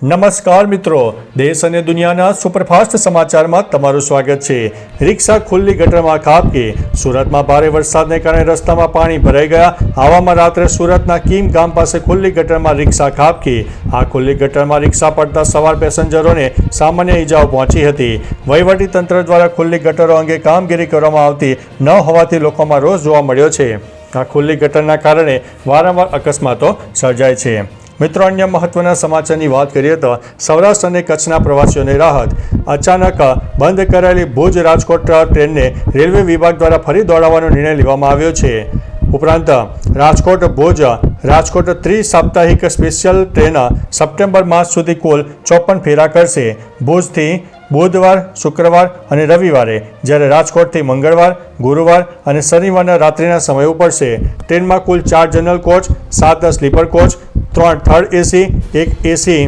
નમસ્કાર મિત્રો, દેશ અને દુનિયાના સુપરફાસ્ટ સમાચારમાં તમારું સ્વાગત છે। રિક્ષા ખુલ્લી ગટરમાં ખાબકી। સુરતમાં ભારે વરસાદને કારણે રસ્તામાં પાણી ભરાઈ ગયા। આવામાં રાત્રે સુરતના કીમ ગામ પાસે ખુલ્લી ગટરમાં રિક્ષા ખાબકી। આ ખુલ્લી ગટરમાં રિક્ષા પડતા સવાર પેસેન્જરોને સામાન્ય ઈજાઓ પહોંચી હતી। વહીવટી તંત્ર દ્વારા ખુલ્લી ગટરો અંગે કામગીરી કરવામાં આવતી ન હોવાથી લોકોમાં રોષ જોવા મળ્યો છે। આ ખુલ્લી ગટરના કારણે વારંવાર અકસ્માતો સર્જાય છે। મિત્રો, અન્ય મહત્વના સમાચારની વાત કરીએ તો સૌરાષ્ટ્ર અને કચ્છના પ્રવાસીઓને રાહત। અચાનક બંધ કરાયેલી ભુજ રાજકોટ ટ્રેનને રેલવે વિભાગ દ્વારા ફરી દોડાવવાનો નિર્ણય લેવામાં આવ્યો છે। ઉપરાંત રાજકોટ ત્રિસાપ્તાહિક સ્પેશિયલ ટ્રેન સપ્ટેમ્બર માસ સુધી કુલ 54 ફેરા કરશે। ભુજથી બુધવાર, શુક્રવાર અને રવિવારે, જ્યારે રાજકોટથી મંગળવાર, ગુરુવાર અને શનિવારના રાત્રિના સમય ઉપડશે। ટ્રેનમાં કુલ 4 general coach, 7 sleeper coach, 3 third AC, 1 એસી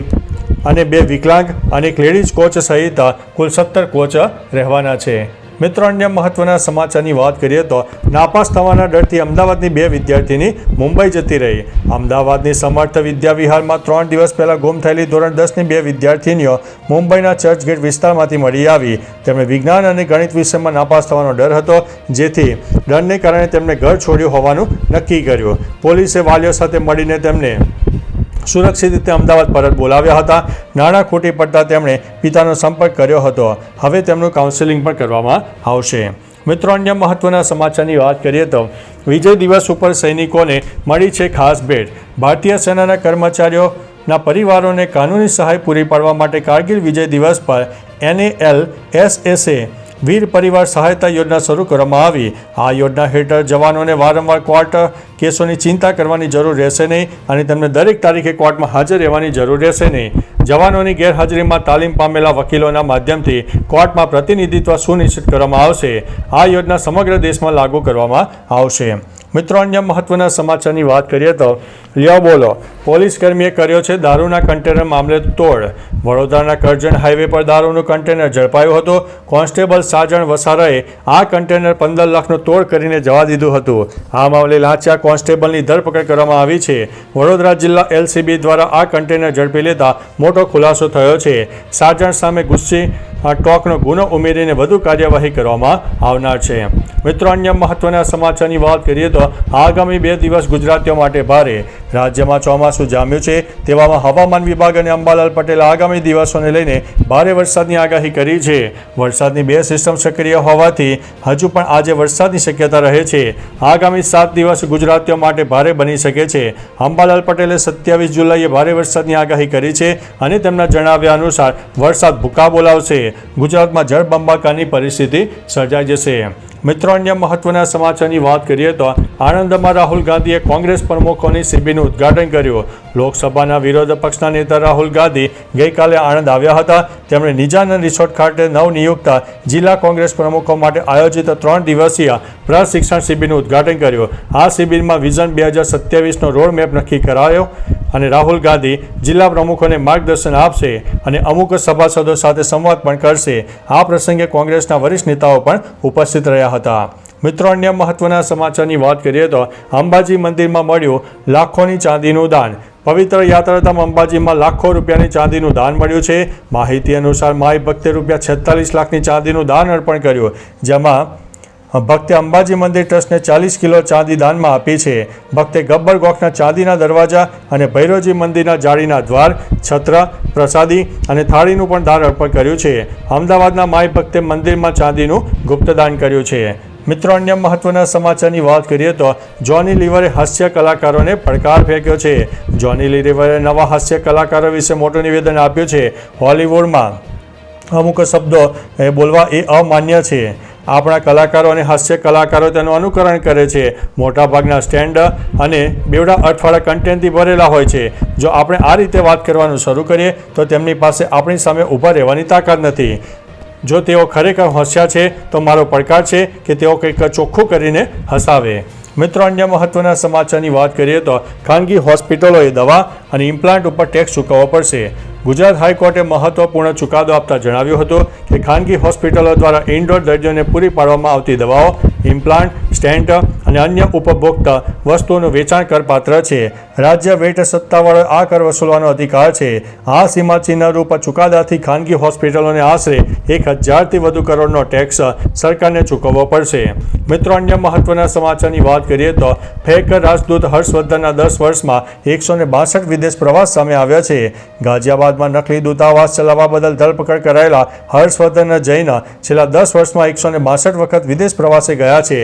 અને 2 વિકલાંગ અને 1 લેડીઝ કોચ સહિત કુલ 17 કોચ રહેવાના છે। મિત્રો, અન્ય મહત્વના સમાચારની વાત કરીએ તો નાપાસ થવાના ડરથી અમદાવાદની 2 વિદ્યાર્થીની મુંબઈ જતી રહી। અમદાવાદની સમર્થ વિદ્યાવિહારમાં 3 દિવસ પહેલાં ગુમ થયેલી ધોરણ 10ની 2 વિદ્યાર્થીનીઓ મુંબઈના ચર્ચગેટ વિસ્તારમાંથી મળી આવી। તેમણે વિજ્ઞાન અને ગણિત વિષયમાં નાપાસ થવાનો ડર હતો, જેથી ડરને કારણે તેમણે ઘર છોડ્યું હોવાનું નક્કી કર્યું। પોલીસે વાલીઓ સાથે મળીને તેમને સુરક્ષિત રીતે અમદાવાદ પરત બોલાવ્યા હતા। નાણાં ખૂટી પડતા તેમણે પિતાનો સંપર્ક કર્યો હતો। હવે તેમનું કાઉન્સેલિંગ પણ કરવામાં આવશે। મિત્રો, અન્ય મહત્વના સમાચારની વાત કરીએ તો વિજય દિવસ ઉપર સૈનિકોને મળી છે ખાસ ભેટ। ભારતીય સેનાના કર્મચારીઓના પરિવારોને કાનૂની સહાય પૂરી પાડવા માટે કારગિલ વિજય દિવસ પર NALSSA વીર પરિવાર સહાયતા યોજના શરૂ કરવામાં આવી। આ યોજના હેઠળ જવાનોને વારંવાર કોર્ટ કેસોની ચિંતા કરવાની જરૂર રહેશે નહીં અને તેમને દરેક તારીખે કોર્ટમાં હાજર રહેવાની જરૂર રહેશે નહીં। જવાનોની ગેરહાજરીમાં તાલીમ પામેલા વકીલોના માધ્યમથી કોર્ટમાં પ્રતિનિધિત્વ સુનિશ્ચિત કરવામાં આવશે। આ યોજના સમગ્ર દેશમાં લાગુ કરવામાં આવશે। મિત્રો, અન્ય મહત્વના સમાચારની વાત કરીએ તો લ્યો બોલો, પોલીસ કર્મીએ કર્યો છે દારૂના કન્ટેનર મામલે તોડ। વડોદરાના કરજણ હાઈવે પર દારૂનું કન્ટેનર ઝડપાયું હતું। કોન્સ્ટેબલ સાજણ વસારાએ આ કન્ટેનર 15 લાખનું તોડ કરીને જવા દીધું હતું। આ મામલે લાંચા કોન્સ્ટેબલની ધરપકડ કરવામાં આવી છે। વડોદરા જિલ્લા LCB દ્વારા આ કન્ટેનર ઝડપી લેતા મોટો ખુલાસો થયો છે। સાજણ સામે ગુસ્સી ટોકનો ગુનો ઉમેરીને વધુ કાર્યવાહી કરવામાં આવનાર છે। મિત્રો, અન્ય મહત્વના સમાચારની વાત કરીએ તો આગામી 2 દિવસ ગુજરાતીઓ માટે ભારે। રાજ્યમાં ચોમાસું જામ્યું છે, તેવામાં હવામાન વિભાગ અને અંબાલાલ પટેલે આગામી દિવસોને લઈને ભારે વરસાદની આગાહી કરી છે। વરસાદની 2 સિસ્ટમ સક્રિય હોવાથી હજુ પણ આજે વરસાદની શક્યતા રહે છે। આગામી 7 દિવસ ગુજરાતીઓ માટે ભારે બની શકે છે। અંબાલાલ પટેલે 27 જુલાઈએ ભારે વરસાદની આગાહી કરી છે અને તેમના જણાવ્યા અનુસાર વરસાદ ભૂકા બોલાવશે। ગુજરાતમાં જળબંબાકારની પરિસ્થિતિ સર્જાઈ જશે। મિત્રો, અન્ય મહત્વના સમાચારની વાત કરીએ તો આણંદમાં રાહુલ ગાંધીએ કોંગ્રેસ પ્રમુખોની શિબિરનું ઉદ્ઘાટન કર્યું। લોકસભાના વિરોધ પક્ષના નેતા રાહુલ ગાંધી ગઈકાલે આણંદ આવ્યા હતા। તેમણે નિજાનંદ રિસોર્ટ ખાતે નવનિયુક્ત જિલ્લા કોંગ્રેસ પ્રમુખો માટે આયોજિત 3 દિવસીય પ્રશિક્ષણ શિબિરનું ઉદ્ઘાટન કર્યું। આ શિબિરમાં વિઝન 2027નો રોડમેપ નક્કી કરાયો અને રાહુલ ગાંધી જિલ્લા પ્રમુખોને માર્ગદર્શન આપશે અને અમુક સભાસદો સાથે સંવાદ પણ કરશે। આ પ્રસંગે કોંગ્રેસના વરિષ્ઠ નેતાઓ પણ ઉપસ્થિત રહ્યા હતા। મિત્રો, અન્ય મહત્વના સમાચારની વાત કરીએ તો અંબાજી મંદિરમાં મળ્યું લાખોની ચાંદીનું દાન। પવિત્ર યાત્રાધામ અંબાજીમાં લાખો રૂપિયાની ચાંદીનું દાન મળ્યું છે। માહિતી અનુસાર માઈ ભક્તે રૂપિયા 46 લાખની ચાંદીનું દાન અર્પણ કર્યું, જેમાં ભક્તે અંબાજી મંદિર ટ્રસ્ટને 40 કિલો ચાંદી દાનમાં આપી છે। ભક્તે ગબ્બર ગોખના ચાંદીના દરવાજા અને ભૈરવજી મંદિરના જાળીના દ્વાર, છત્ર, પ્રસાદી અને થાળીનું પણ દાન અર્પણ કર્યું છે। અમદાવાદના માઈ ભક્તે મંદિરમાં ચાંદીનું ગુપ્તદાન કર્યું છે। મિત્રો, અન્ય મહત્વના સમાચારની વાત કરીએ તો જોની લીવરે હાસ્ય કલાકારોને પડકાર ફેંક્યો છે। જોની લીવરે નવા હાસ્ય કલાકારો વિશે મોટું નિવેદન આપ્યું છે। હોલિવૂડમાં અમુક શબ્દો બોલવા એ અમાન્ય છે। આપણા કલાકારો અને હાસ્ય કલાકારો તેનું અનુકરણ કરે છે। મોટાભાગના સ્ટેન્ડ અને બેવડા અઠવાડા કન્ટેન્ટથી ભરેલા હોય છે। જો આપણે આ રીતે વાત કરવાનું શરૂ કરીએ તો તેમની પાસે આપણી સામે ઊભા રહેવાની તાકાત નથી। જો તેઓ ખરેખર હોશિયાર છે તો મારો પડકાર છે કે તેઓ કંઈક ચોખ્ખું કરીને હસાવે। મિત્રો, અન્ય મહત્વના સમાચારની વાત કરીએ તો ખાનગી હોસ્પિટલોએ દવા અને ઇમ્પ્લાન્ટ ઉપર ટેક્સ ચૂકવવો પડશે। ગુજરાત હાઈકોર્ટે મહત્વપૂર્ણ ચુકાદો આપતા જણાવ્યું હતું કે ખાનગી હોસ્પિટલો દ્વારા ઇન્ડોર દર્દીઓને પૂરી પાડવામાં આવતી દવાઓ, ઇમ્પ્લાન્ટ, સ્ટેન્ટ અને અન્ય ઉપભોક્તા વસ્તુઓનું વેચાણ કરપાત્ર છે. રાજ્ય વેટ સત્તાવાળો આ કર વસૂલવાનો અધિકાર છે. આ સીમાચિહ્નરૂપ ચુકાદાથી ખાનગી હોસ્પિટલોને આશરે 1000થી વધુ કરોડનો ટેક્સ સરકારને ચૂકવવો પડશે. મિત્રો, અન્ય મહત્વના સમાચારની વાત કરીએ તો ફેક રાજદૂત હર્ષવર્ધનના 10 વર્ષમાં 162 વિદેશ પ્રવાસ સામે આવ્યા છે. ગાઝિયાબાદમાં નકલી દૂતાવાસ ચલાવવા બદલ ધરપકડ કરાયેલા હર્ષવર્ધન જૈન છેલ્લા 10 વર્ષમાં 162 વખત વિદેશ પ્રવાસે ગયા છે.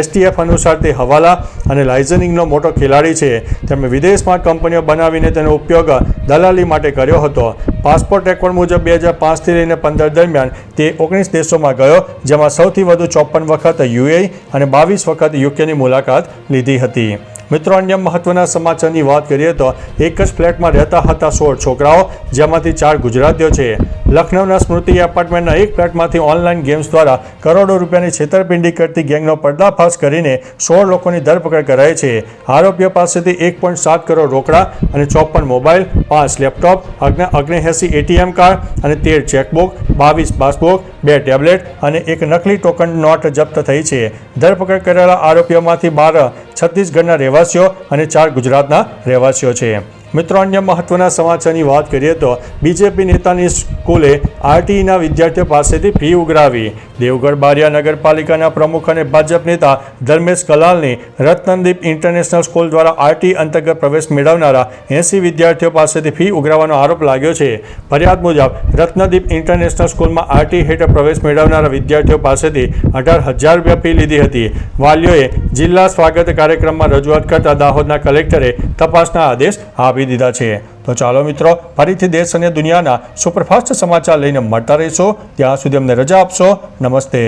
STF અનુસાર તે હવાલા અને લાઇઝનિંગનો મોટો ખેલાડી છે. તેમણે વિદેશમાં કંપનીઓ બનાવીને તેનો ઉપયોગ દલાલી માટે કર્યો હતો. પાસપોર્ટ રેકોર્ડ મુજબ 2005થી લઈને 15 દરમિયાન તે 19 દેશોમાં ગયો, જેમાં સૌથી વધુ 54 વખત UAE અને 22 વખત UKની મુલાકાત લીધી હતી. મિત્રો, અન્ય મહત્વના સમાચારની વાત કરીએ તો એક જ ફ્લેટમાં રહેતા હતા 16 છોકરાઓ, જેમાંથી 4 ગુજરાતીઓ છે. લખનૌના સ્મૃતિ એપાર્ટમેન્ટના એક ફ્લેટમાંથી ઓનલાઈન ગેમ્સ દ્વારા કરોડો રૂપિયાની છેતરપિંડી કરતી ગેંગનો પર્દાફાશ કરીને 16 લોકોની ધરપકડ કરાઈ છે. આરોપીઓ પાસેથી 1.7 કરોડ રોકડા અને 54 મોબાઈલ, 5 લેપટોપ, 79 ATM કાર્ડ અને 13 ચેકબુક, 22 પાસબુક, 2 ટેબ્લેટ અને એક નકલી ટોકન નોટ જપ્ત થઈ છે. ધરપકડ કરેલા આરોપીઓમાંથી 12 છત્તીસગઢના રહેવાસીઓ અને 4 ગુજરાતના રહેવાસીઓ છે. મિત્રો, અન્ય મહત્વના સમાચારની વાત કરીએ તો બીજેપી નેતાની સ્કૂલે RTEના વિદ્યાર્થીઓ પાસેથી ફી ઉઘરાવી. દેવગઢ બારિયા નગરપાલિકાના પ્રમુખ અને ભાજપ નેતા ધર્મેશ કલાલની રત્નદીપ ઇન્ટરનેશનલ સ્કૂલ દ્વારા RTE અંતર્ગત પ્રવેશ મેળવનારા 80 વિદ્યાર્થીઓ પાસેથી ફી ઉઘરાવવાનો આરોપ લાગ્યો છે. ફરિયાદ મુજબ રત્નદીપ ઇન્ટરનેશનલ સ્કૂલમાં RTE હેઠળ પ્રવેશ મેળવનારા વિદ્યાર્થીઓ પાસેથી 18,000 રૂપિયા ફી લીધી હતી. વાલીઓએ જિલ્લા સ્વાગત કાર્યક્રમમાં રજૂઆત કરતા દાહોદના કલેક્ટરે તપાસના આદેશ આપી દીધા છે. તો ચાલો મિત્રો, ફરીથી દેશ અને દુનિયાના સુપરફાસ્ટ સમાચાર લઈને મળતા રહીશો. ત્યાં સુધી અમને રજા આપશો. નમસ્તે.